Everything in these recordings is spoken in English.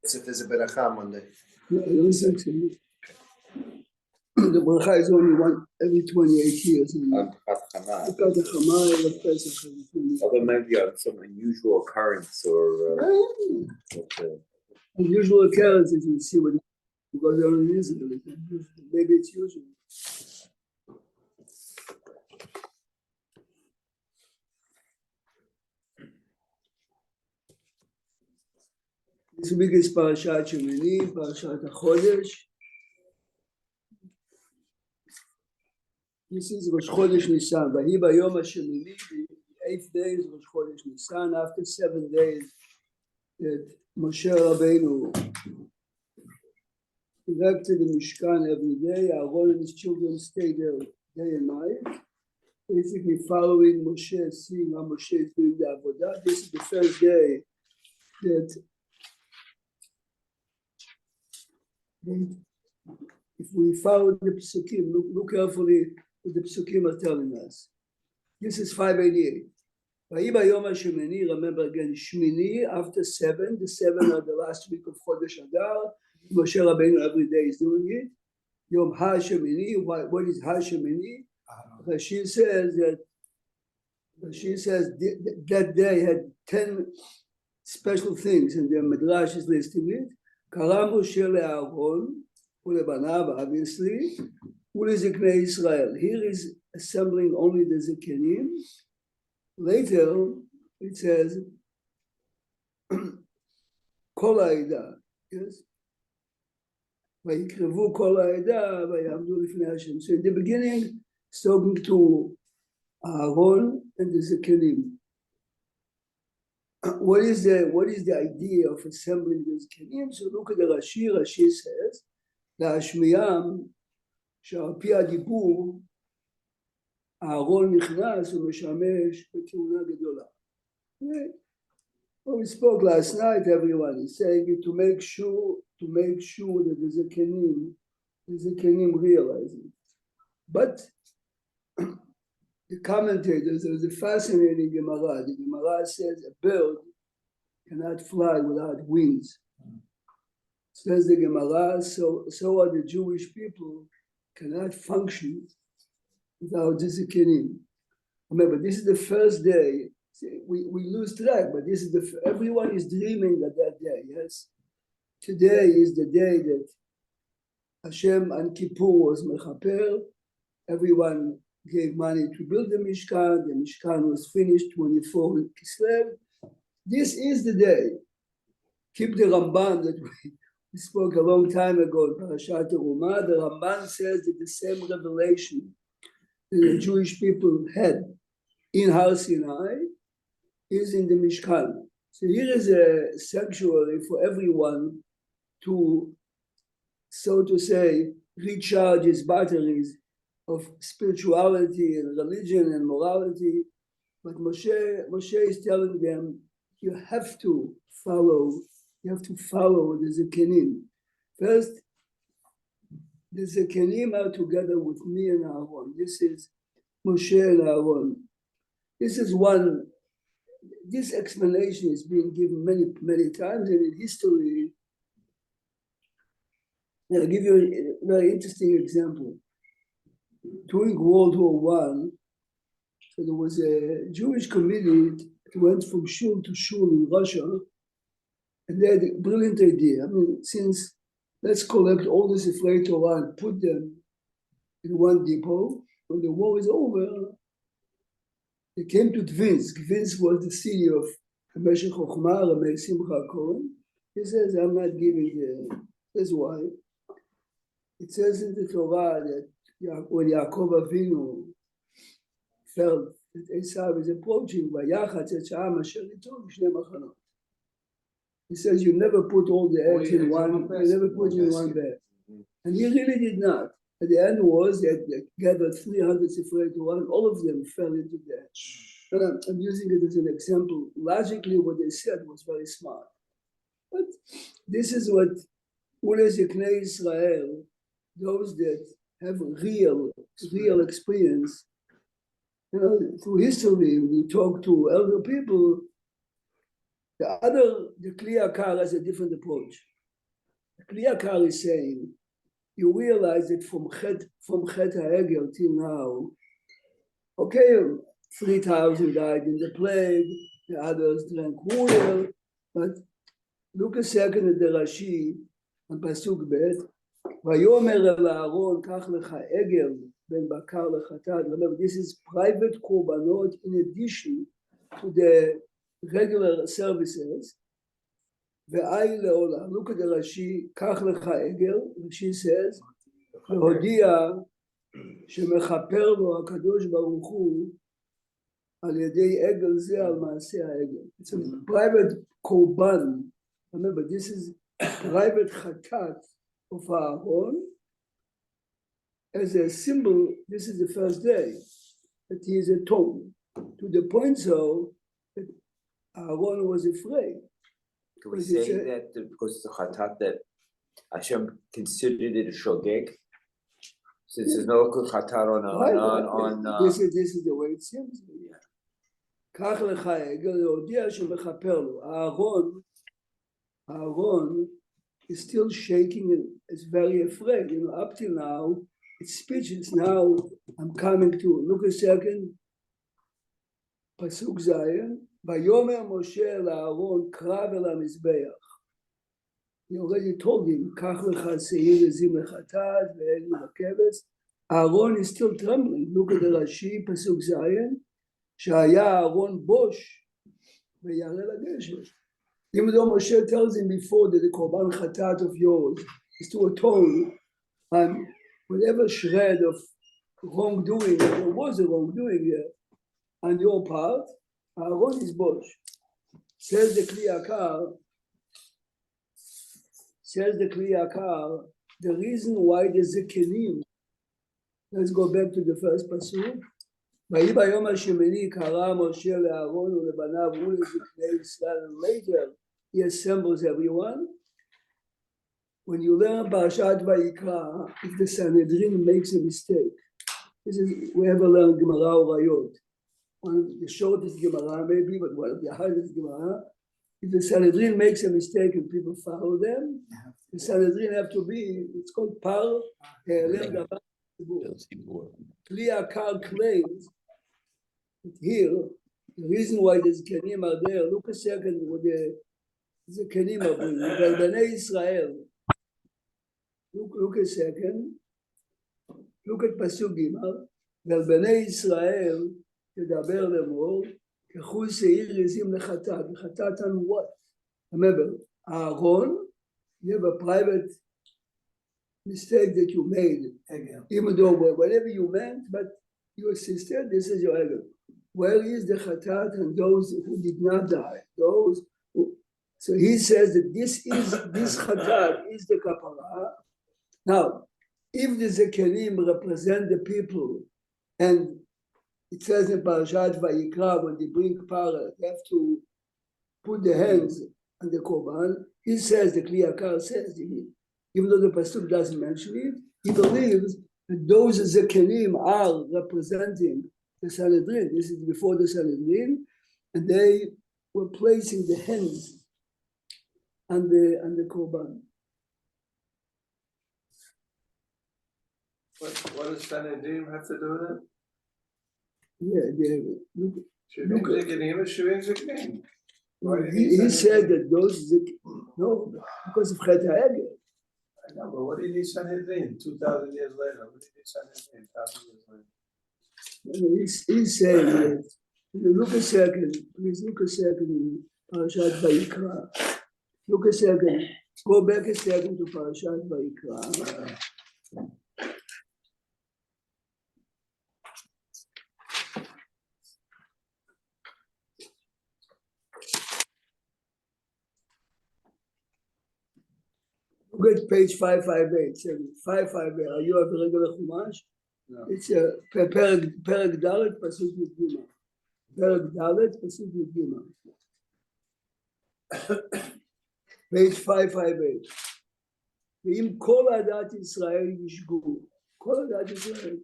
If there's a Perasha Monday. No, I don't think so. The bracha is only one every 28 years. Although maybe on some unusual occurrence or unusual occurrence, you see what because on Israel, maybe it's usual. This week is Perashat Shemini, Perashat Chodesh. This is Rosh Chodesh Nisan. Vahi bayom hashemini, the 8th day is Rosh Chodesh Nisan. After 7 days that Moshe Rabbeinu erected the Mishkan every day, Aaron and his children stayed there day and night, basically following Moshe, seeing how Moshe is doing the Avodah. This is the first day that if we follow the Pesukim, look carefully what the Pesukim are telling us. This is 588. Remember again, Shemini, after 7, the 7 are the last week of Chodesh Adar. Moshe Rabbeinu every day is doing it. Yom HaShemini, what is HaShemini? Rashi says that day had 10 special things, and the Midrash is listing it. Kara Moshe leAaron uLebanav, obviously, uLeziknei Israel. Here is assembling only the Zekenim. Later, it says, Kol ha'eda, yes? Vayikrevu kol ha'eda, vayavdu lifnei Hashem. So in the beginning, it's talking to Aaron and the Zekenim. What is the idea of assembling the Zekenim? So look at the Rashi. Rashi says, להשמיעם שעל פי הדיבור אהרון נכנס ומשמש בכהונה גדולה. When we spoke last night, everyone is saying it to make sure that the Zekenim realize it. But the commentators, there was a fascinating Gemara. The Gemara says a bird cannot fly without wings. Says the Gemara, so are the Jewish people cannot function without the Zekenim. Remember, this is the first day. We lose track, but this is everyone is dreaming of that day. Yes, today is the day that Hashem and Kippur was mechaper. Everyone gave money to build the Mishkan. The Mishkan was finished 24 Kislev. This is the day. Keep the Ramban that we spoke a long time ago in Perashat Terumah. The Ramban says that the same revelation that the Jewish people had in Har Sinai is in the Mishkan. So here is a sanctuary for everyone to, so to say, recharge his batteries of spirituality and religion and morality. But Moshe is telling them, you have to follow the Zekenim. First, the Zekenim are together with me and Aaron. This is Moshe and Aaron. This explanation is being given many times, and in history, I'll give you a very interesting example. During World War I, so there was a Jewish committee that went from shul to shul in Russia, and they had a brilliant idea. I mean, let's collect all the Sifrei Torah and put them in one depot. When the war is over, they came to Gvinsk. Gvinsk was the city of Hameshech Chochmah, Ramei Simcha Cohen. He says, I'm not giving that's why. It says in the Torah that when Yaakov Avinu felt that Esau is approaching, he says, you never put all the eggs in one, you never put in one bag. And he really did not. At the end was that they gathered 300 Sifrei Torah, and all of them fell into that. And I'm using it as an example. Logically, what they said was very smart. But this is what Uleziknei Israel, those that have real experience, through history, when you talk to elder people, The Kli Yakar has a different approach. The Kli Yakar is saying, you realize that from Chet HaEgel till now, okay, 3,000 died in the plague, the others drank water, but look a second at the Rashi on Pasuk Bet, ויאמר אל אהרון, קח לך עגל בין בקר לחטאת. Remember, this is private korbanot in addition to the regular services. ואי לעולם, look at the Rashi, קח לך עגל, Rashi says, להודיע שמכפר לו הקדוש ברוך הוא על ידי עגל זה על מעשה העגל. It's a private korban. Remember, this is private חטאת of Aaron as a symbol. This is the first day that he is atoned, to the point so that Aaron was afraid. Can we say that because it's a chatat that Hashem considered it a shogeg? Since there's no chatat on this is the way it seems. כך לך עגל להודיע שמכפר לו. Aaron is still shaking and is very afraid. You know, up till now, it's speechless. Now I'm coming to. Look a second. Pasuk Zayin. Vayomer Moshe LaAaron krav el hamizbeach. He already told him, Kach lecha seir ezim lechatat ve'elu lekebetz. Aaron is still trembling. Look at the Rashi, Pasuk Zayin. Shaya Aaron bosh ve'yareh lageshet. Even though Moshe tells him before that the korban chatat of yours is to atone and whatever shred of wrongdoing, there was a wrongdoing here on your part, Aaron is bosh. Says the Kli Yakar, the reason why the Zekenim, let's go back to the first pasuk. ויהי ביום השמיני קרא משה לאהרון ולבניו ולזקני ישראל. Later he assembles everyone. When you learn Perashat Vayikra, if the Sanhedrin makes a mistake, this is, we ever learned Gemara or Rayot, one of the shortest Gemara maybe, but one of the hardest Gemara. If the Sanhedrin makes a mistake and people follow them, the Sanhedrin have to be, it's called Par He'elem Davar Tzibur. Kli Yakar claims that here, the reason why the Zekenim are there, look a second what the Zekenim are bringing. Bnei Israel. Look a second. Look at Pasuk Gimel. Bnei Israel תדבר לאמור, קחו שעיר עזים לחטאת. לחטאת on what? Remember, Aaron, you have a private mistake that you made. Even though whatever you meant, but you insisted, this is your error. Where is the chatat and those who did not die? Those who, so he says that this chatat is the kapara. Now, if the zekenim represent the people, and it says in Perashat Vayikra, when they bring para, they have to put the hands on the korban. He says, the Kli Yakar says, even though the pasuk doesn't mention it, he believes that those zekenim are representing the Sanhedrin. This is before the Sanhedrin, and they were placing the hands on the korban. What does Sanhedrin have to do with it? Yeah, He said that those no, because of Chet HaEgel. I know, but what do you need Sanhedrin 2,000 years later? What do you need Sanhedrin 1,000 years later? He's saying that. Look a second, please look a second in Perashat Vayikra. Look a second, go back a second to Perashat Vayikra. Look at page 558, 558. Are you have a regular Chumash? No. It's a Perek Dalet, Pasuk Yud. Perek Dalet, Pasuk Yud. Page 558. ואם כל עדת ישראל ישגו, כל עדת ישראל,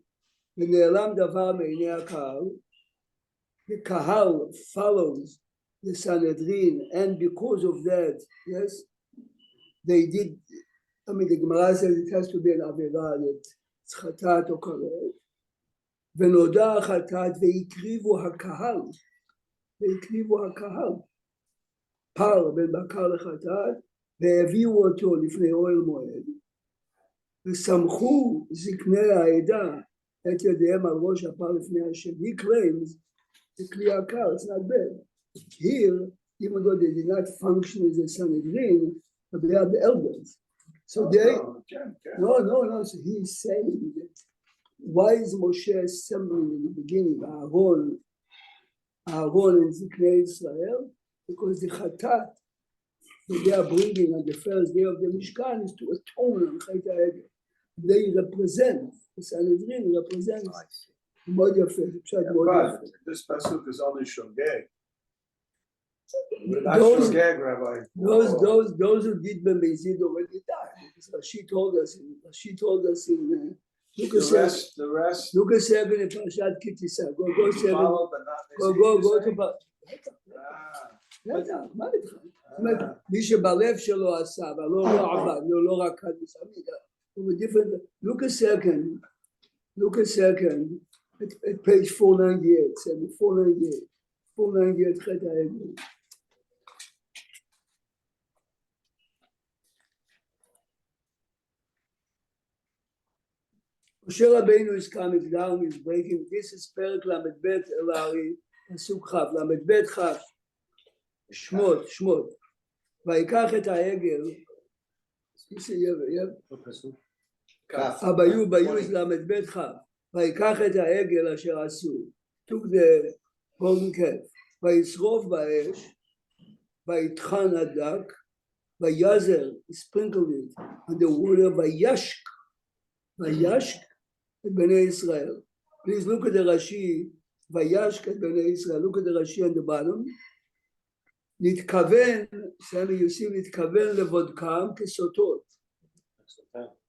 ונעלם דבר מעיני הקהל, the kahal follows the Sanhedrin, and because of that, yes, they did. I mean, the Gemara says it has to be an avera that it's chatat or karet. ונודע החטאת והקריבו הקהל, פר בין בקר לחטאת, והביאו אותו לפני אוהל מועד, וסמכו זקני העדה את ידיהם על ראש הפר לפני השם. He claims the כלי הקר, it's not bad. Here, even though they did not function as a Sanhedrin, but they are the elders. So they, no, so he's saying that why is Moshe assembling in the beginning Aaron and Ziknei Israel? Because the Chatat that they are bringing on the first day of the Mishkan is to atone on Chet HaEgel. They represent, the Sanhedrin represents Mod Yafeh. But this pasuk is only shogeg. Not shogeg, Rabbi. Those who did Bemezid already died. Rashi told us in the rest. Look at 7 in Perashat Kitisa. Go 7. Go to. מה איתך? זאת אומרת, מי שבלב שלו עשה, אבל לא עבד, לא רקד מסביב. Look a second at page 498, 498, חטא העגל. Moshe Rabbeinu is coming down, he's breaking. This is פרק ל"ב אלארי, פסוק כ', ל"ב כ', שמות. ויקח את העגל, ביוז ל"ב כ', ויקח את העגל אשר עשו, took the golden calf, וישרוף באש, ויטחן הדק, ויזר, sprinkled it on the water, וישק את בני ישראל. Please look at the Rashi, וישק את בני ישראל. Look at the Rashi on the bottom. נתכוון, you see, נתכוון לבודקם כסוטות.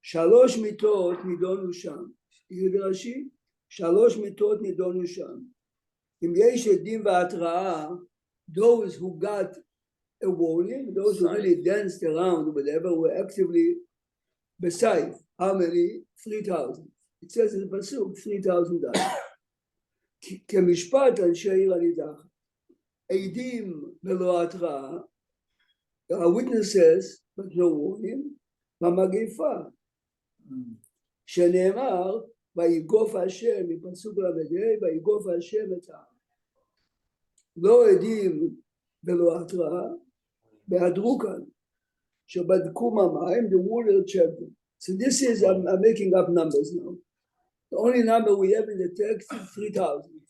3 מיתות נידונו שם. תראי ברש"י, 3 מיתות נידונו שם. אם יש עדים והתראה, those who got a warning, those who really danced around, whatever, were actively beside. How many? 3,000. It says in the pasuk, 3,000 died. כמשפט אנשי עיר הנידחת. עדים ולא התראה, witnesses, but no warning, במגפה. שנאמר, ויגוף השם, מפסוק ל"ה, ויגוף השם את העם. לא עדים ולא התראה, והדרו כאן, שבדקו מהמים, the water checked them. So this is, I'm making up numbers now. The only number we have in the text is 3,000.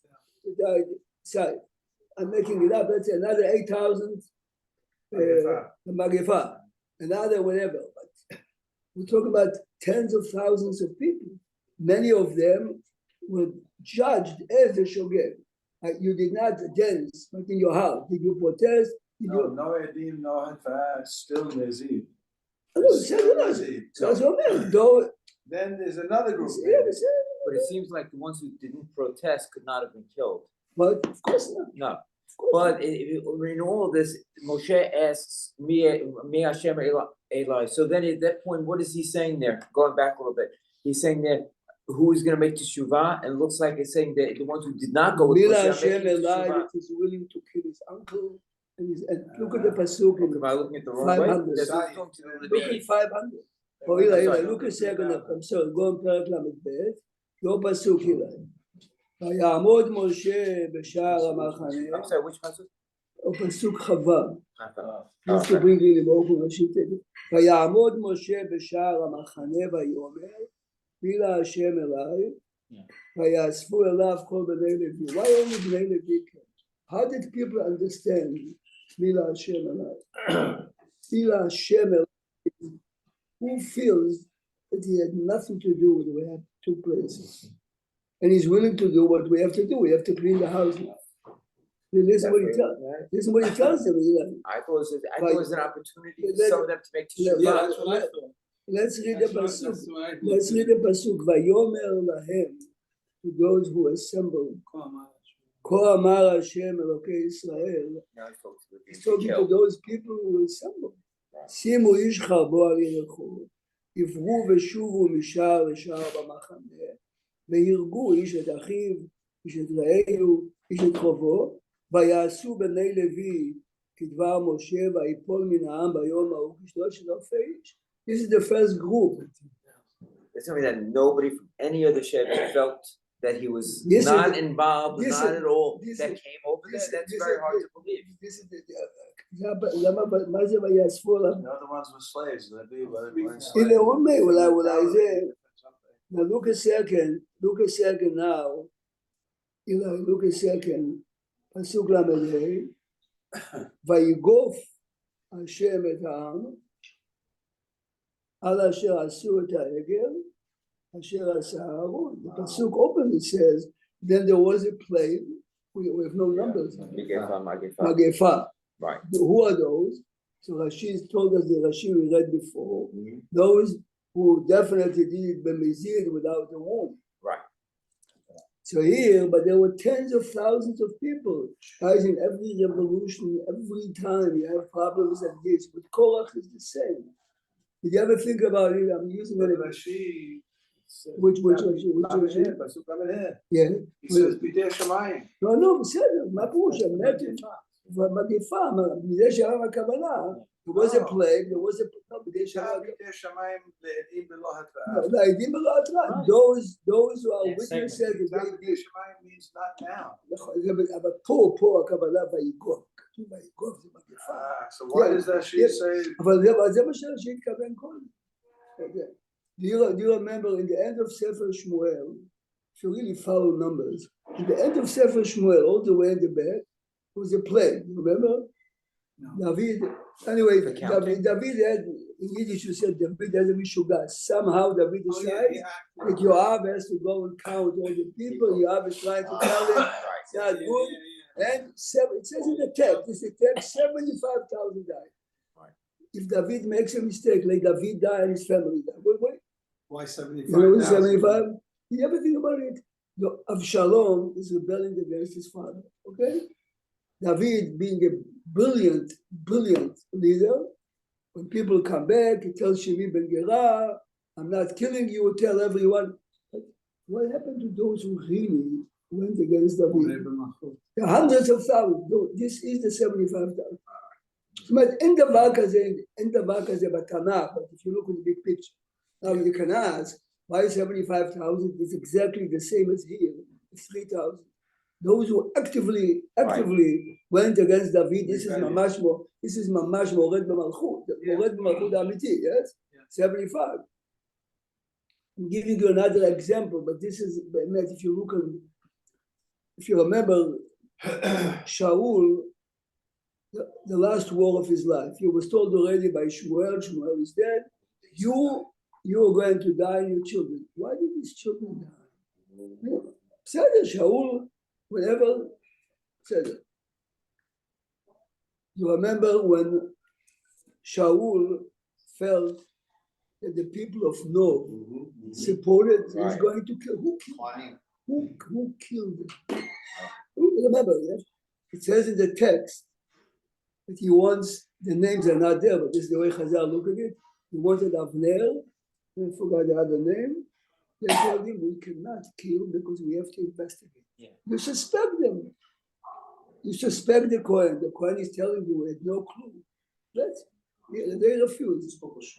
Sorry, I'm making it up. That's another 8,000. Magifa. Another whatever. But we're talking about tens of thousands of people. Many of them were judged as a shogeg. You did not dance like in your house. Did you protest? No edim, no hatfa, still nezid. Then there's another group. But it seems like the ones who didn't protest could not have been killed. But of course not. No. But in all of this, Moshe asks, Mi Hashem Eli. So then at that point, what is he saying there? Going back a little bit. He's saying that who is going to make teshuvah? And it looks like it's saying that the ones who did not go with Moshe are making teshuvah. That is willing to kill his uncle. And look at the pasuk. Am I looking at the wrong way? Look at 500. Oh, Eli, look a second. I'm sorry. Go on פרק ל"ב. לא פסוק אלי. ויעמוד משה בשער המחנה. I'm sorry, which pasuk? או פסוק חווה. Just to bring in באופן ראשית. ויעמוד משה בשער המחנה ויאמר, מילה השם אליי, ויאספו אליו כל בני לוי. Why only בני לוי? How did people understand מילה השם אליי? מילה השם אליי. Who feels that he had nothing to do with what took place? And he's willing to do what we have to do. We have to clean the house now. Listen what he tells them. I thought it was an opportunity for some of them to make teshuvah. Let's read the pasuk. Vayomer lahem, to those who assembled. Ko amar Hashem Elokei Israel. Now he's talking to the He's people talking to killed. those people who assembled. שימו איש חרבו על ילכו, יפרו ושובו משער לשער במחנה, ויהרגו איש את אחיו, איש את רעהו, איש את חובו, ויעשו בני לוי כדבר משה, ויפול מן העם ביום ההוא כ3,000 איש. This is the first group. It's telling me that nobody from any of the Shevet felt that he was This is not the- involved, this not is- at all, this that is- came over there. this- That's this very is hard the- to believe. This is למה, מה זה ויאספו עליו? The other ones were slaves, הנה אומר, אולי זה, now look a second now, look a second, פסוק ל"ה, ויגוף השם את העם, על אשר עשו את העגל, אשר עשה אהרון. The pasuk openly says, then there was a plague, we have no numbers. Magefah. Right. Who are those? So Rashi told us the Rashi we read before, Mhm. those who definitely did it b'mezid without the womb. Right. So here, but there were tens of thousands of people. Guys, in every revolution, every time you have problems like this, with Korach is the same. Did you ever think about it? I'm using it. Which yeah. He says, "B'dei Shemayim." לא, בסדר, מה פירוש? מגפה, מזה שהיה הכוונה, there was a plague, there was a, no, בדי שהיה, ב'dei Shemayim le'edim b'lo hata'ah. no, לעדים ולא התראה, those who are witnesses, B'dei Shemayim means not now. אבל פה הכוונה ויגוף, כתוב ויגוף זה מגפה, So why does that she say? אבל זה מה שהתכוון קודם. Do you remember in the end of Sefer Shmuel, if you really follow numbers, in the end of Sefer Shmuel, all the way in the back, was a plague, remember? No. David, anyway, The counting. David had, in Yiddish you said David has a mishugas. Somehow David decides that Yoav has to go and count all the people. Yoav is trying to tell him it's not good. And it says in the text, 75,000 died. Right. If David makes a mistake, like David died and his family died. Wait. Why You know 75,000? 75? You ever think about it? Avshalom is rebelling against his father, okay? David being a brilliant leader, when people come back, he tells Shimi ben Gera, I'm not killing you, tell everyone. But what happened to those who really went against David? The hundreds of thousands. This is the 75,000. But in the Vakazeh Batana, but if you look at the big picture, now you can ask, why 75,000 is exactly the same as here, it's 3,000. Those who actively went against David, this is mamash mored b'malchut, mored b'malchut amiti, yes? 75. I'm giving you another example, but this is, if you remember, Shaul, the last war of his life, he was told already by Shmuel is dead, you are going to die and your children. Why did his children die? Shaul, whenever, you remember when Shaul felt that the people of Nob supported, he was going to kill. Who killed him? Remember, yes? It says in the text that he wants, the names are not there, but this is the way Chazal look at it. He wanted Avner, I forgot the other name. They told him, we cannot kill because we have to investigate. Yeah. You suspect them. You suspect the Kohen. The Kohen is telling you, we had no clue. They refuse.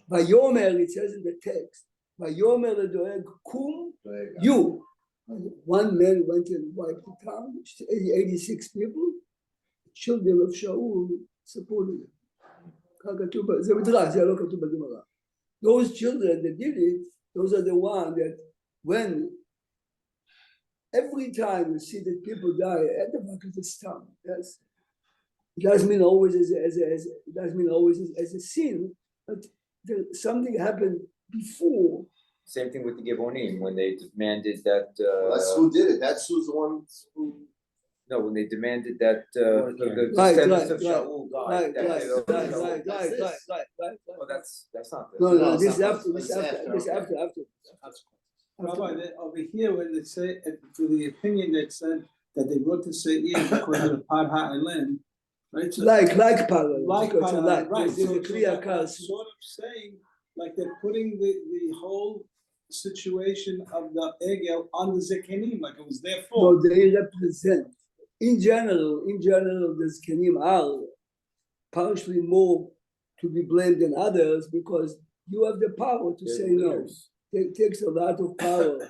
Vayomer, it says in the text, Vayomer ledoeg kum, you. One man went and wiped the town, 86 people. The children of Shaul supported him. Those children that did it, those are the ones that when every time you see that people die at the back of the stomach, yes, it doesn't mean always as a sin, but something happened before. Same thing with the Givonim, when they demanded that. That's who did it. That's who's the one who. No, when they demanded that the Right, descendants of right, Shaul died. Right. Well, that's not. No, this is after. Rabbi, over here, when they say, to the opinion that said that they brought to Seir because of the Par HaElem, right? So, like parallel. like because Par like, HaElem, right? there's So, a clear that's cast. sort of saying, like they're putting the whole situation of the Egel on the Zekenim, like it was their fault. No, they represent. In general, the Zkenim are partially more to be blamed than others because you have the power to say no. It takes a lot of power To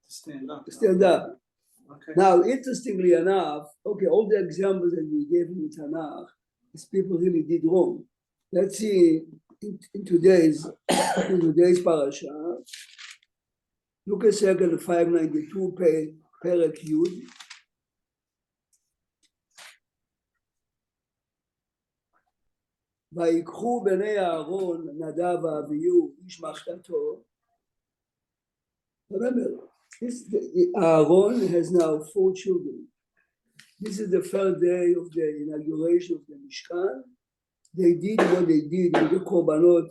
stand up. to stand up. Okay. Now, interestingly enough, okay, all the examples that we gave in Tanakh, these people really did wrong. Let's see in today's parasha. Look a second, 592, Perek Yud. ויקחו בני אהרון נדב ואביהו איש מחתתו. Remember, Aaron has now 4 children. This is the first day of the inauguration of the Mishkan. They did what they did with the korbanot.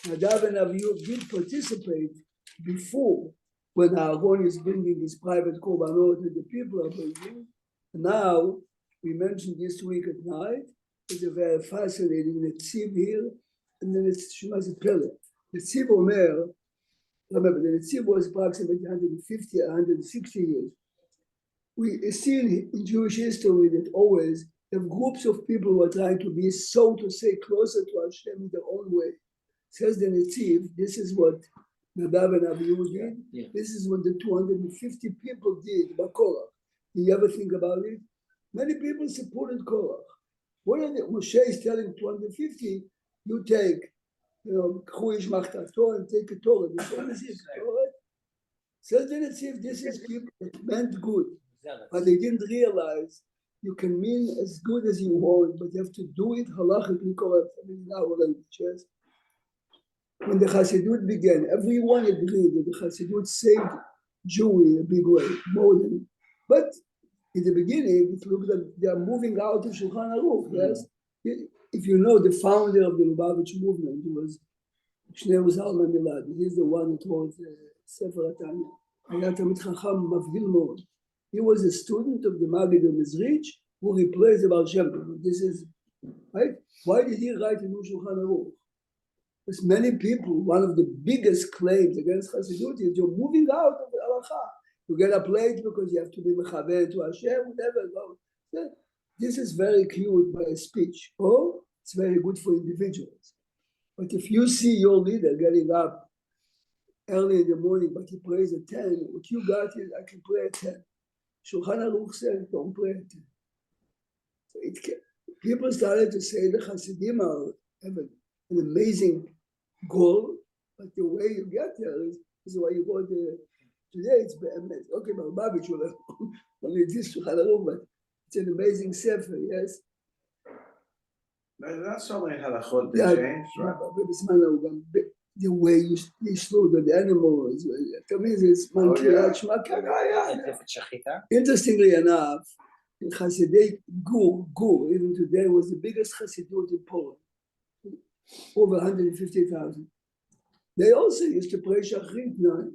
Nadav and Avihu did participate before when Aaron is bringing his private korbanot and the people are bringing. Now, we mentioned this week at night, it's a very fascinating Netziv here, and then it's Shemaz Pele. Netziv Omer, remember, the Netziv was approximately 150, 160 years. We see in Jewish history that always have groups of people who are trying to be, so to say, closer to Hashem in their own way. Says the Netziv, this is what Nadav and Avihu did. Yeah. This is what the 250 people did by Korach. Do you ever think about it? Many people supported Korach. What are the, Moshe is telling 250, you take, K'chu ish machtato and take a Torah. The same as it, all right? Says the Netziv, this is people that meant good, but they didn't realize you can mean as good as you want, but you have to do it halachically correct. I mean, in our language, yes? When the Chassidut began, everyone agreed that the Chassidut saved Jewry a big way, more than, but in the beginning, it looked like they are moving out of Shulchan Aruch, yes? If you know the founder of the Lubavitch movement, it was Shneur Zalman Milad. He's the one who wrote Sefer HaTanya. היה תלמיד חכם מבהיל מאוד. He was a student of the Maggid of Mizrich who replaced the Baal Shem Tov. This is, right? Why did he write in Shulchan Aruch? Because many people, one of the biggest claims against Chassidut is you're moving out of the Halacha. You get a plate because you have to be mechaber to Hashem, whatever. This is very cute by a speech, or it's very good for individuals. But if you see your leader getting up early in the morning, but he prays at 10, what you got is, I can pray at 10. Shulchan Aruch said, don't pray at 10. So people started to say the Hasidim have an amazing goal, but the way you get there is why you go there. Today it's okay, but Lubavitch will have only this Shulchan Aruch, but it's an amazing sefer, yes. That's so many halachot they changed, right? The way they slaughter the animals, to me, it's Interestingly enough, in Hasidei Gur, even today, was the biggest Hasidut in Poland, over 150,000. They also used to pray Shachrit night.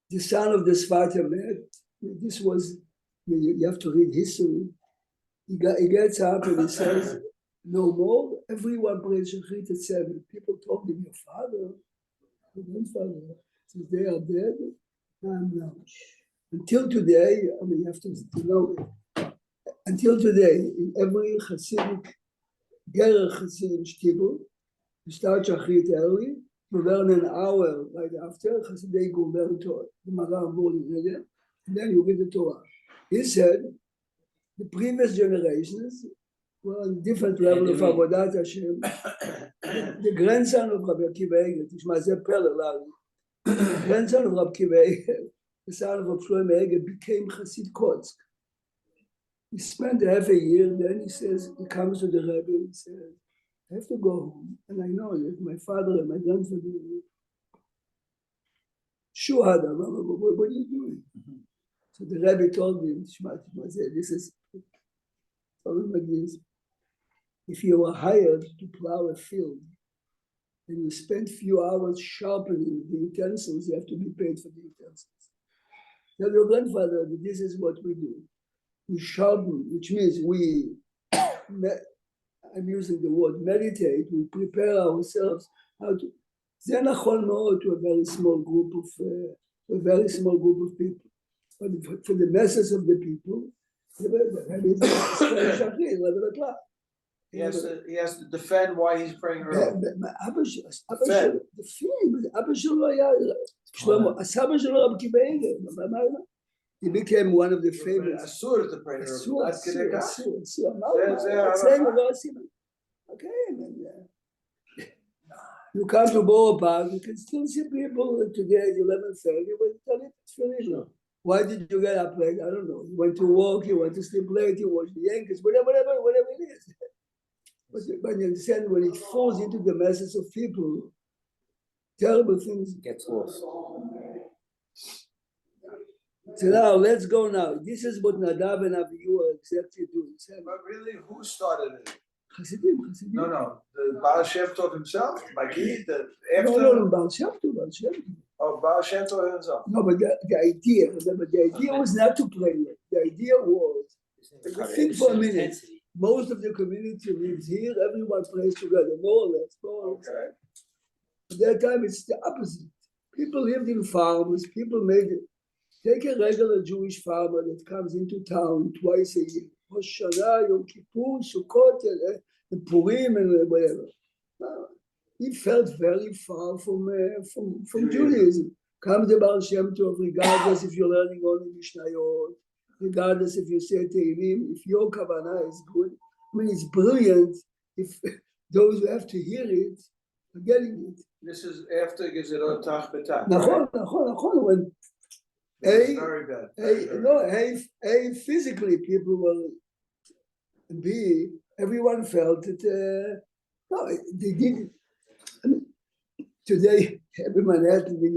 The son of the Sfat met. This was, you have to read history. He gets up and he says, no more. Everyone prays Shachrit at 7. People told him, your father, your grandfather, since they are dead, no. Until today, I mean, you have to know it. Until today, in every Hasidic, Gerer Hasidim Shtibel, you start Shachrit early, you learn an hour right after, Hasidei Gur learn Torah, the Maram morning, and then you read the Torah. He said, the previous generations were on different level of Avodat Hashem. The grandson of Rabbi Akiva Eger, the grandson of Rabbi Akiva Eger, the son of Rabbi Shlomo Eger, became Hasid Kotsk. He spent half a year, then he says, he comes to the Rebbe and says, I have to go home, and I know that my father and my grandfather, Shuhada, what are you doing? So the Rebbe told him, this is something like this. If you were hired to plow a field, and you spend few hours sharpening the utensils, you have to be paid for the utensils. tell your grandfather that this is what we do. We sharpen, which means I'm using the word meditate, we prepare ourselves how to, זה נכון מאוד to a very small group of people. But for the masses of the people, He has to defend why he's praying early. אבא שלו היה, שלמה, הסבא שלו רב קיבא עגל, he became one of the famous. אסור to pray early. Okay, you come to Borough Park, you can still see people today at 11:30 when it's finished. Why did you get up late? I don't know. You went to work, you went to sleep late, you watched the Yankees, whatever it is. But you understand, when it falls into the masses of people, terrible things Gets lost. So now, let's go now. This is what Nadav and Abihu are exactly doing. But really, who started it? Chassidim. No. The Baal Shem Tov himself? Like after? No, Baal Shem Tov. Oh, Baal Shem Tov himself. No, but the idea, remember, the idea was not to play it. The idea was, think for a minute, most of the community lives here, everyone plays together, more or less. Okay. At that time, it's the opposite. People lived in farms, people made it. Take a regular Jewish farmer that comes into town twice a year, Rosh Hashanah, Yom Kippur, Sukkot, and Purim, and whatever. He felt very far from Judaism. Come the Baal Shem Tov, regardless if you're learning only Mishnayot, regardless if you say Tehillim, if your kavanah is good. I mean, it's brilliant if those who have to hear it are getting it. This is after Gezerot Tach B'Tach. Nachon, when very bad. Physically people will be, everyone felt that, no, they did. I mean, today, every Manhattan, they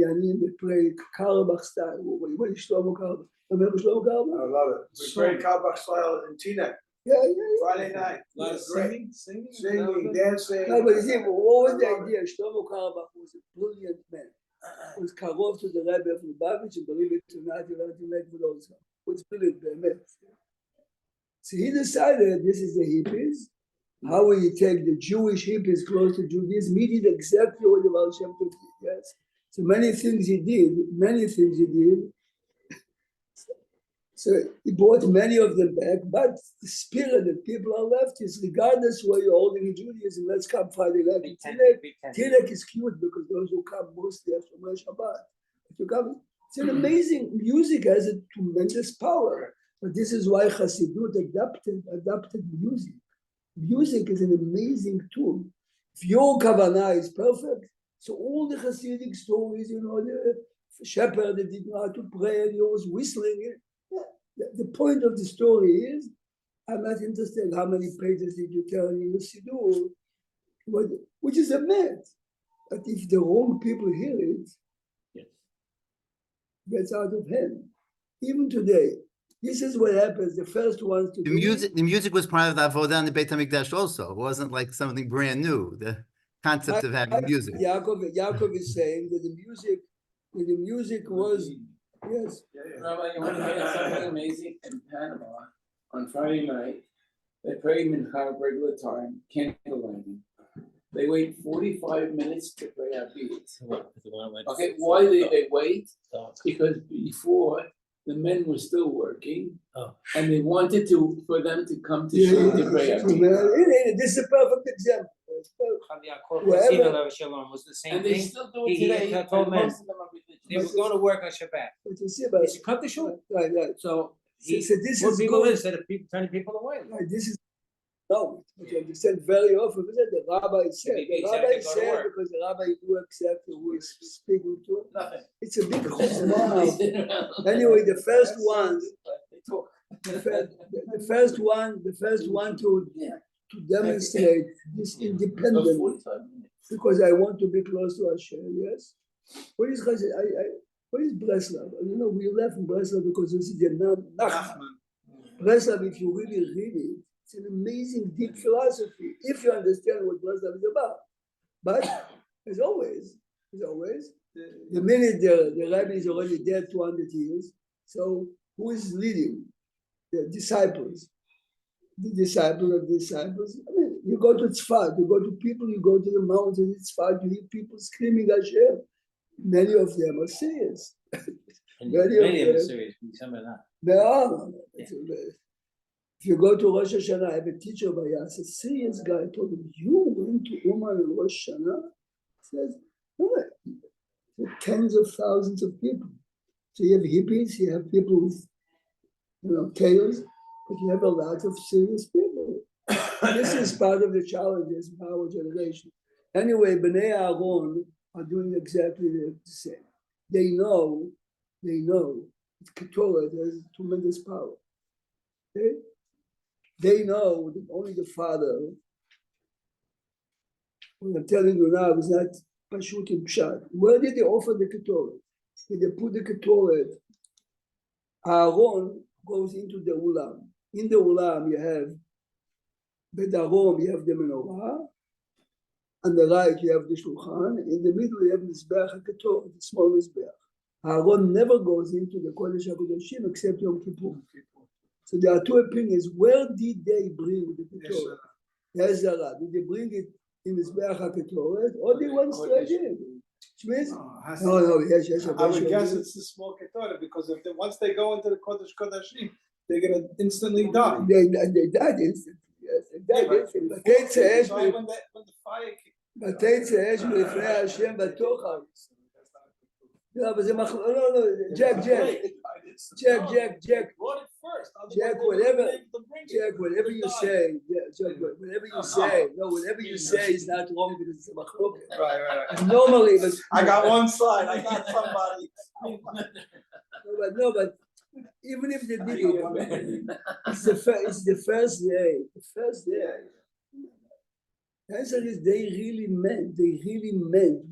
play Karabakh style. What is Shlomo Karabakh? Remember Shlomo Karabakh? I love it. We play Karabakh style in Teaneck. Yeah. Friday night. A lot of singing, Dancing. No, but you see, what was the idea? Shlomo Karabakh was a brilliant man. He was karov to the Rebbe of Lubavitch, and believe it or not, you learn to make with also. Was brilliant, man. So he decided this is the hippies. How will you take the Jewish hippies close to Judaism? He did exactly what the Baal Shem Tov did, yes. So many things he did. So he brought many of them back, but the spirit that people are left is regardless where you're holding in Judaism, let's come Friday night. Teaneck is cute because those who come mostly are from Shabbat. If you come, it's an amazing, music has a tremendous power, but this is why Chassidut adapted music. Music is an amazing tool. If your kavanah is perfect, so all the Hasidic stories, the shepherd that didn't know how to pray and he was whistling. The point of the story is, I'm not interested in how many pages did you tell in your Siddur, which is a myth. But if the wrong people hear it, it gets out of hand. Even today, this is what happens. The first ones to the music was part of the Avodah in the Beit HaMikdash also. It wasn't like something brand new. The concept of having music. Yaakov is saying that the music was. Yes. Rabbi, you want to hear something amazing? In Panama, on Friday night, they pray Mincha regular time, candle lighting. They wait 45 minutes to pray Abiyat. Okay, why they wait? Because before, the men were still working, and they wanted for them to come to Shul to pray Abiyat. This is a perfect example. Was the same And they thing. still do it He today. told and men most of them are religious. They were going to work on Shabbat. But you see, He should come to shul. right. So he So this put is people good. instead of turning people away. Right, this is no, but you understand very often. The rabbi said, because the rabbi knew exactly who is speaking to him. Nothing. It's a big chosmah. Anyway, the first one to demonstrate this independence, because I want to be close to Hashem. Yes. What is Chassid? What is Breslav? We left in Breslav because this is the Nachman. Breslav, if you really read it, it's an amazing deep philosophy if you understand what Breslav is about. But as always, the minute the rabbi is already dead 200 years, So who is leading? The disciples. The disciples of disciples. I mean, you go to Tzfat, you go to people, you go to the mountains in Tzfat, you hear people screaming Hashem. Many of them are serious. And Many of many of them are them. serious, some are not. They are. If you go to Rosh Hashanah, I have a teacher by us, a serious guy, told him, you went to Umar and Rosh Hashanah? He says, no, tens of thousands of people. So you have hippies, you have people with, tails, but you have a lot of serious people. This is part of the challenges of our generation. Anyway, Bnei Aaron are doing exactly the same. They know Keturah has tremendous power. Okay? They know that only the Father, what I'm telling you now is not Pashut and Pshat. Where did they offer the Keturah? Did they put the Keturah? Aaron goes into the Ulam. In the Ulam, you have Bedarom, you have the Menorah. On the right, you have the Shulchan. In the middle, you have Mizbeach HaKeturah, the small Mizbeach. Aaron never goes into the Kodesh HaKodashim except Yom Kippur. So there are two opinions. Where did they bring the Keturah? Ezra. Did they bring it in Mizbeach HaKeturah or they went straight in? Which means, yes. I would guess it's the small Keturah because if once they go into the Kodesh Kodashim, they're gonna instantly die. They died instantly. Yes, they died instantly. When the fire ותצא אש מלפני השם בתוכם. לא, אבל זה לא, Jack, whatever you say, whatever you say is not wrong because it's a machloket. Right. Normally, but I got one side, I got somebody. but even if they did it, it's the first day. The first day. The answer is they really meant,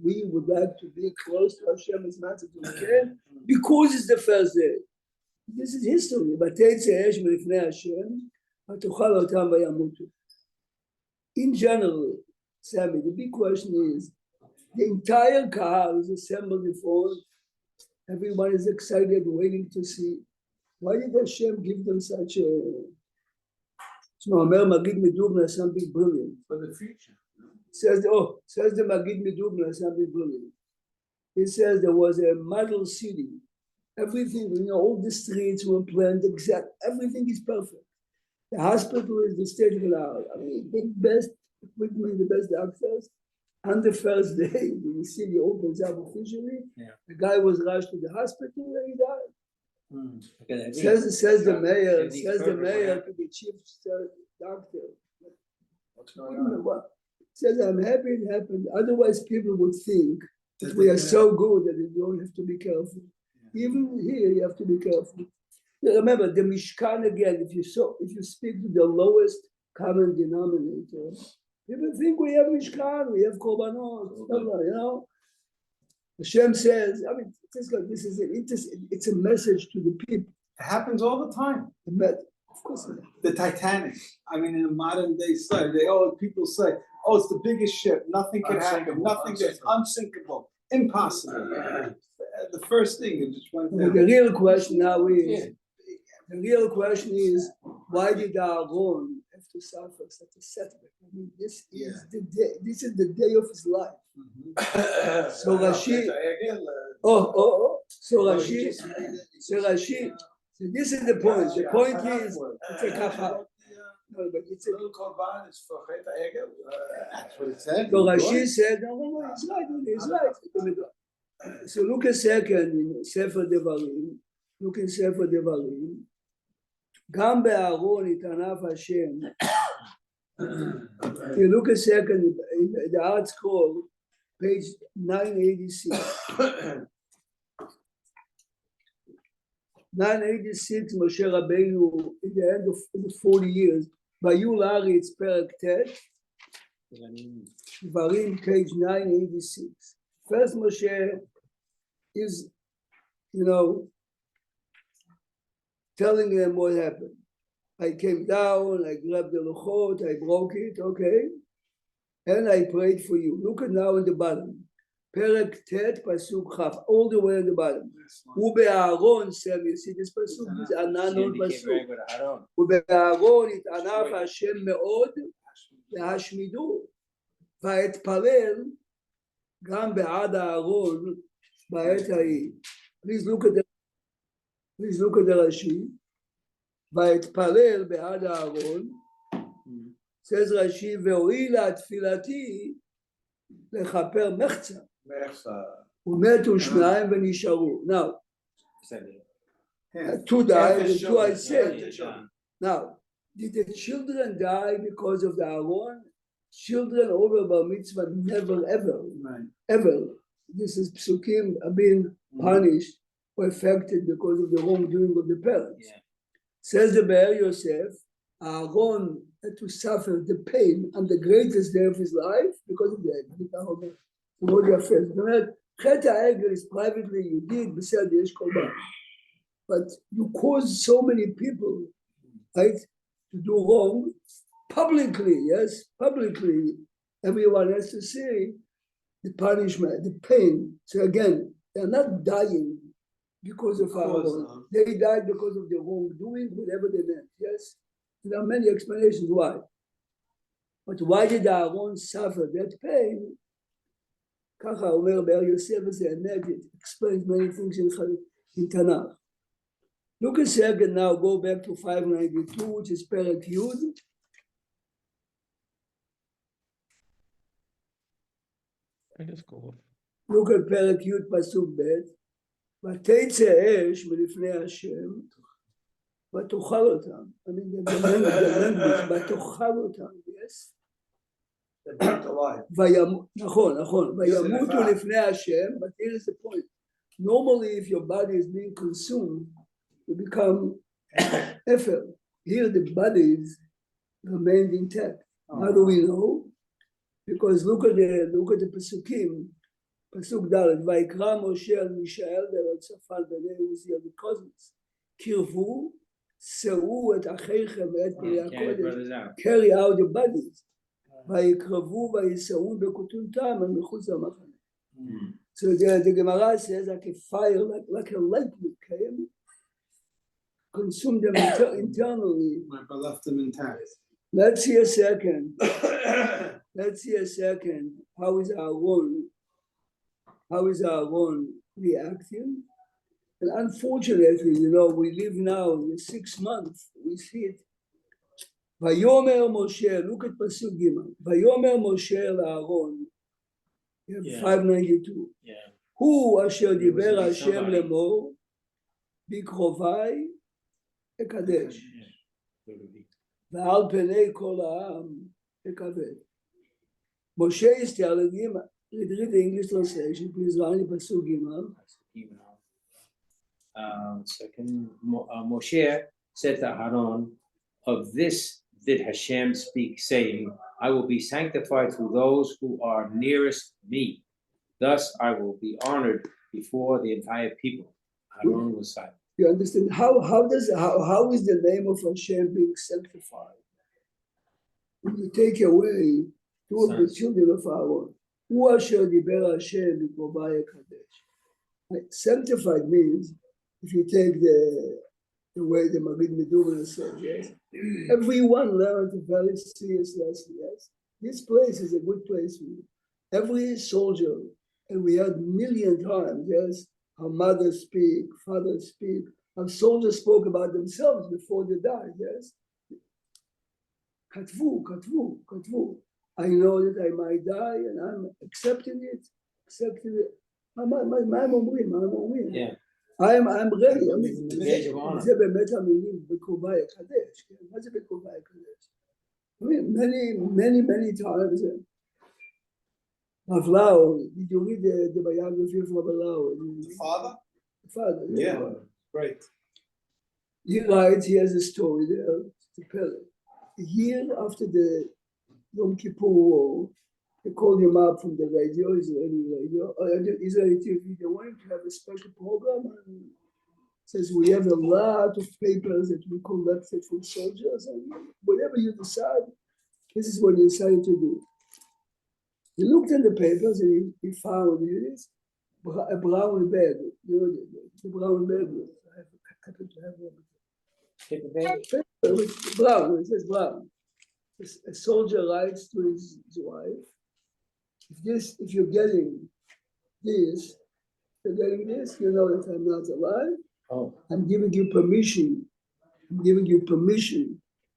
we would like to be close to Hashem as much as we can because it's the first day. This is history. In general, Sammy, the big question is, the entire Kahal is assembled before, everyone is excited, waiting to see. Why did Hashem give them such a... something brilliant. For the future. Says the Magid Medubna something brilliant. He says there was a model city. Everything, all the streets were planned exact. Everything is perfect. The hospital is the state of the art. I mean, the best equipment, the best doctors. On the first day, the city opens up officially. Yeah. The guy was rushed to the hospital and he died. Says the mayor to the chief doctor. What's going on? Says, I'm happy it happened. Otherwise, people would think that we are so good that you don't have to be careful. Even here, you have to be careful. Remember, the Mishkan again, if you speak to the lowest common denominator, people think we have Mishkan, we have Korbanot, Hashem says, I mean, this is it's a message to the people. It happens all the time. Of course. The Titanic. I mean, in a modern day study, people say, it's the biggest ship. Nothing can happen. Nothing is unsinkable, impossible. The first thing it just went down. The real question now is, why did Aaron have to suffer such a setback? I mean, this is the day. This is the day of his life. So Rashi. So this is the point. The point is, it's a kafa. No, but it's a little korban. It's for Chet HaEgel. That's what it said. So Rashi said, no, it's right. So look a second in Sefer Devarim. Look in Sefer Devarim. גם באהרון התענף השם. Look a second in the Art Scroll, page 986. 986, Moshe Rabbeinu, in the end of the 40 years, Vayul Haaretz Perek Tet, Devarim, page 986. First Moshe is, telling them what happened. I came down, I grabbed the luchot, I broke it, okay? And I prayed for you. Look at now in the bottom, Perek Tet Pasuk Chaf, all the way at the bottom. ובאהרון סם, you see this pasuk, this ענן pasuk. ובאהרון התענף השם מאוד להשמידו, ואתפלל גם בעד אהרון בעת ההיא. Please look at the Rashi. ואתפלל בעד אהרון, says Rashi, והואילה תפילתי לכפר מחצה. ומתו שניים ונשארו. Now, two died and two I said. Now, did the children die because of the Aaron? Children over bar mitzvah never ever, ever. This is psukim are being punished or affected because of the wrongdoing of the parents. Yeah. Says the Be'er Yosef, Aaron had to suffer the pain and the greatest day of his life because of the what you affect. Chet ha'egel is privately you did, beside yesh korban. But you cause so many people, right, to do wrong publicly, yes, publicly. Everyone has to see the punishment, the pain. So again, they're not dying because of our wrong. They died because of the wrongdoing, whatever they meant, yes. There are many explanations why. But why did Aaron suffer that pain? ככה אומר באר יוסף הזה, it explains many things in Tanakh. Look a second now, go back to 592, which is Perek Yud. Look at Perek Yud, Pasuk Bet. ותצא אש מלפני השם, ותאכל אותם. I mean, the language, ותאכל אותם, yes? נכון, וימותו לפני השם, but here is the point. Normally, if your body is being consumed, you become efer. Here the bodies remained intact. How do we know? Because look at the Pesukim, Pasuk Dalet, ויקרא משה על מישאל ועל צפן בני עוזי, the cousins, קירבו, שאו את אחיכם ואת פרי הקודש, carry out the bodies. ויקרבו ויסעו בכותונתם על מחוץ למחנה. So the Gemara says like a fire, like a light would came, consume them internally. But left them intact. Let's see a second. How is Aaron reacting? And unfortunately, we live now in the 6 months, we see it. ויאמר משה, look at פסוק ג', ויאמר משה לאהרון, 592, הוא אשר דיבר השם לאמור, בקרובי אקדש, ועל פני כל העם אכבד. משה is telling him, read the English translation, please, Rani, פסוק ג'. Second, Moshe said to Aaron, of this did Hashem speak, saying, I will be sanctified through those who are nearest me. Thus I will be honored before the entire people. Aaron was silent. You understand? How is the name of Hashem being sanctified? When you take away two of the children of Aaron, who asher diber Hashem b'krovai kadesh. Sanctified means, if you take the way the Marid Meduvah says, yes, everyone learned a very serious lesson, yes. This place is a good place for you. Every soldier, and we heard 1,000,000 times, yes, our mothers speak, fathers speak, our soldiers spoke about themselves before they died, yes. Katvu. I know that I might die and I'm accepting it. Yeah. I'm ready. I mean, Badge of honor. זה באמת המילים בקרובי הקדש. מה זה בקרובי הקדש? I mean, many times. Rav Lau, did you read the biography of Rav Lau? The father? The father. Yeah, great. He writes, he has a story there to tell it. A year after the Yom Kippur War, they called him up from the radio, Israeli TV. They wanted to have a special program. And says we have a lot of papers that we collected from soldiers, and whatever you decide, this is what you decided to do. He looked in the papers and he found this a brown bag, you know, the brown bag. I happen to have one. Paper bag? It was brown, it says brown. A soldier writes to his wife, if you're getting this, you know that I'm not alive. Oh, I'm giving you permission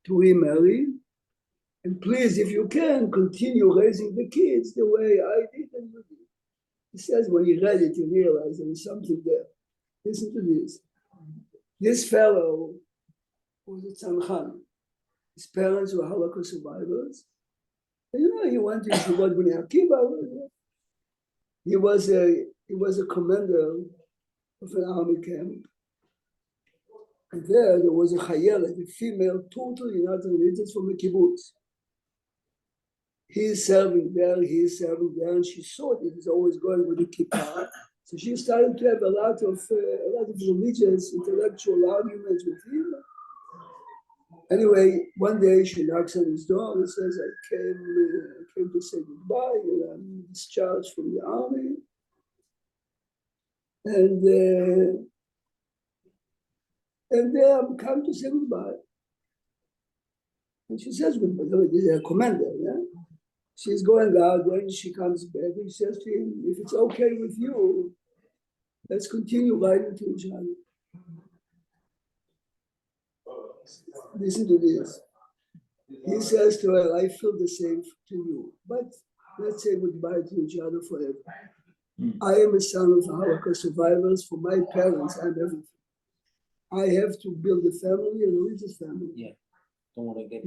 to remarry. And please, if you can, continue raising the kids the way I did and you did. He says when he read it, he realized there was something there. Listen to this. This fellow was a tzamchan. His parents were Holocaust survivors. And you know, he went to Yeshivot Bnei Akiva. He was a commander of an army camp. And there was a chayelet, a female, totally not related from a kibbutz. He's serving there, and she saw that he's always going with the kippah. So she started to have a lot of religious, intellectual arguments with him. Anyway, one day she knocks on his door and says, I came to say goodbye, and I'm discharged from the army. And I'm come to say goodbye. And she says, this is a commander, yeah? She's going out, then she comes back and she says to him, if it's okay with you, let's continue writing to each other. Listen to this. He says to her, I feel the same to you, but let's say goodbye to each other forever. I am a son of Holocaust survivors. For my parents, I'm everything. I have to build a family, a religious family. yeah. Don't want to get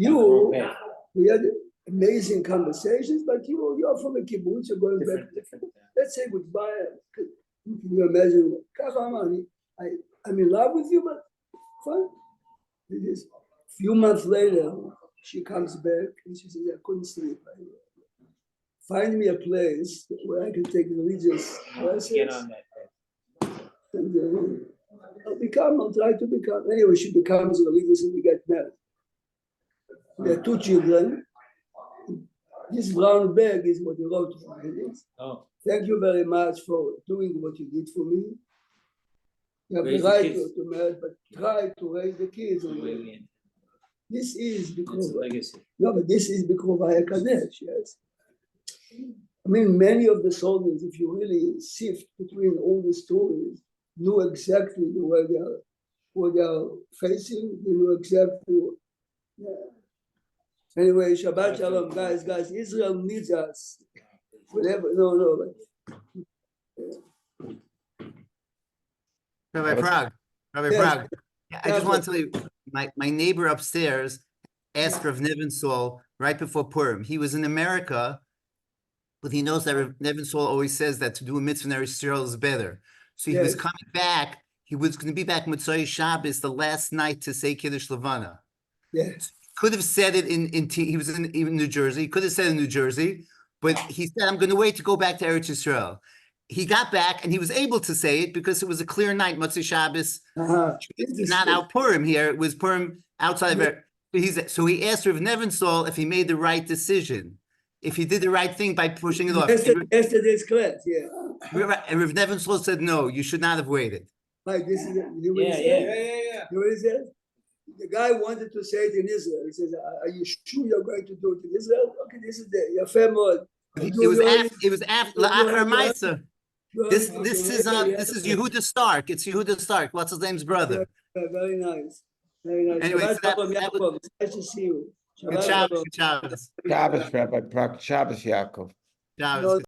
We had amazing conversations, but you're from a kibbutz, you're going back. Let's say goodbye. Can you imagine? I'm in love with you, but fine. It is. A few months later, she comes back and she says, I couldn't sleep. Find me a place where I can take religious classes. Get on that. And I'll try to become. Anyway, she becomes religious and we get married. We have 2 children. This brown bag is what he wrote to me. Oh, Thank you very much for doing what you did for me. You have Raise the the right kids. to marry, but try to raise the kids. wait. This is It's because a legacy. no, but this is because of Kadesh, yes. I mean, many of the soldiers, if you really sift between all the stories, knew exactly what they are facing. They knew exactly. Yeah. Anyway, Shabbat Shalom, guys. Israel needs us. Whatever. No. Rabbi Prague, Yes. Prague. Yeah, I just Yeah, want to tell you, my neighbor upstairs asked Rav Nebensaul right before Purim. He was in America, but he knows that Rav Nebensaul always says that to do a mitzvah in Eretz Yisrael is better. So he was Yes. coming back. He was going to be back Motzei Shabbos the last night to say Kiddush Levana. yes. Could have said it he was in New Jersey. He could have said in New Jersey, but he said, I'm going to wait to go back to Eretz Yisrael. He got back and he was able to say it because it was a clear night, Motzei Shabbos. It's not out Purim here. It was Purim outside of it. So he asked Rav Nebensaul if he made the right decision, if he did the right thing by pushing it off. Yesterday's class, yeah. And Rav Nebensaul said, no, you should not have waited. Like this is Yeah. You know what he said? The guy wanted to say it in Israel. He says, are you sure you're going to do it in Israel? Okay, this is your family. It was after La'achar Maisa. This is Yehuda Stark. It's Yehuda Stark. What's his name's brother? Very nice. Very nice. Anyway, Shabbat so that Shalom, was- Yaakov. It's nice to see you. Good Shabbos, good Shabbos. Shabbos, Rabbi Prague, Shabbos, Yaakov. Shabbos.